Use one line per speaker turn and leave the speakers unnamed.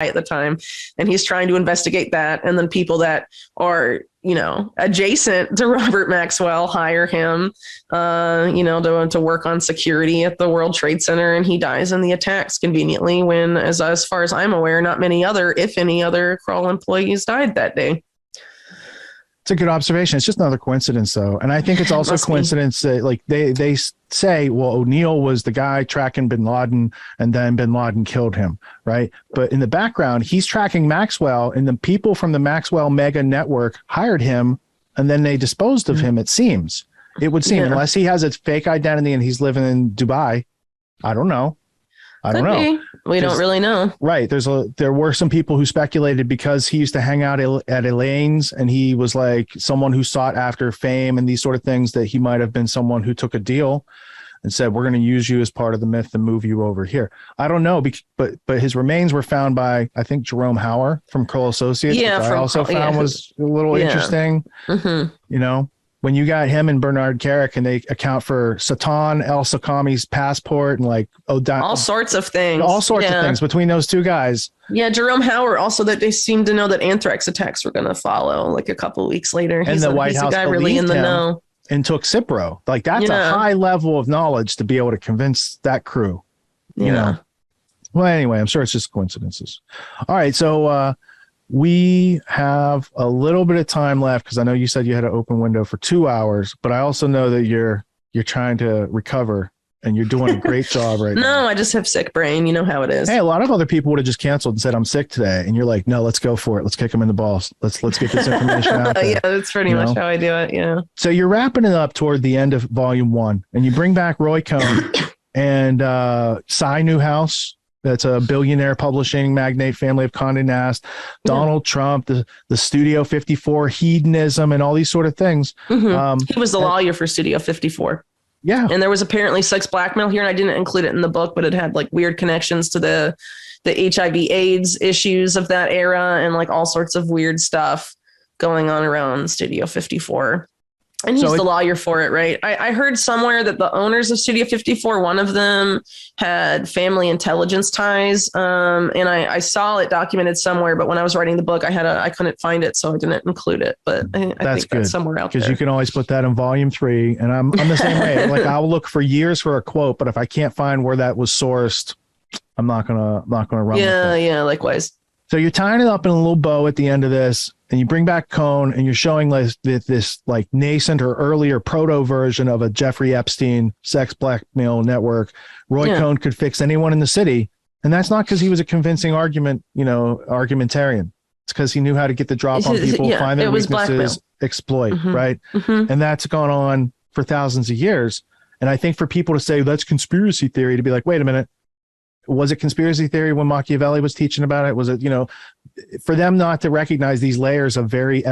at the time, and he's trying to investigate that. And then people that are, adjacent to Robert Maxwell hire him, to work on security at the World Trade Center, and he dies in the attacks conveniently when, as far as I'm aware, not many other, if any other, Kroll employees died that day.
It's a good observation. It's just another coincidence, though. And I think it's also a coincidence that, like, they say, well, O'Neill was the guy tracking bin Laden, and then bin Laden killed him, right? But in the background, he's tracking Maxwell, and the people from the Maxwell mega network hired him, and then they disposed of him, it seems. It would seem, unless he has a fake identity and he's living in Dubai. I don't know. We don't really know. Right. There were some people who speculated because he used to hang out at Elaine's, and he was like someone who sought after fame and these sort of things, that he might have been someone who took a deal and said, we're going to use you as part of the myth and move you over here. I don't know, but his remains were found by, I think, Jerome Hauer from Kroll Associates, which I also found was a little interesting. Mm-hmm. When you got him and Bernard Kerik, and they account for Satan el-Sakami's passport and like all sorts of things between those two guys. Yeah, Jerome Hauer also, that they seem to know that anthrax attacks were going to follow like a couple of weeks later.
And the White House really in the know
and took Cipro. Like that's a high level of knowledge to be able to convince that crew. Well, anyway, I'm sure it's just coincidences. All right, so we have a little bit of time left, because I know you said you had an open window for 2 hours, but I also know that you're trying to recover, and you're doing a great job right now.
No, I just have sick brain. You know how it is.
Hey, a lot of other people would have just canceled and said, I'm sick today. And you're like, no, let's go for it. Let's kick them in the balls. Let's get this information out there.
Yeah, that's pretty much how I do it. Yeah.
So you're wrapping it up toward the end of volume 1, and you bring back Roy Cohn and Cy Newhouse. That's a billionaire publishing magnate family of Condé Nast, Donald Trump, the Studio 54 hedonism, and all these sort of things.
Mm-hmm. He was the lawyer for Studio 54.
Yeah.
And there was apparently sex blackmail here, and I didn't include it in the book, but it had like weird connections to the HIV AIDS issues of that era, and like all sorts of weird stuff going on around Studio 54. And he's the lawyer for it, right? I heard somewhere that the owners of Studio 54, one of them had family intelligence ties. And I saw it documented somewhere, but when I was writing the book, I couldn't find it, so I didn't include it. But I think that's somewhere out there.
Because you can always put that in volume 3. And I'm the same way. Like, I'll look for years for a quote, but if I can't find where that was sourced, I'm not gonna run with it.
Yeah, likewise.
So you're tying it up in a little bow at the end of this, and you bring back Cohn, and you're showing this like nascent or earlier proto version of a Jeffrey Epstein sex blackmail network. Roy Cohn could fix anyone in the city. And that's not because he was a convincing argumentarian. It's because he knew how to get the drop on people, find their weaknesses, exploit, right? Mm-hmm. And that's gone on for thousands of years. And I think for people to say that's conspiracy theory, to be like, wait a minute, was it conspiracy theory when Machiavelli was teaching about it? Was it, for them not to recognize these layers of very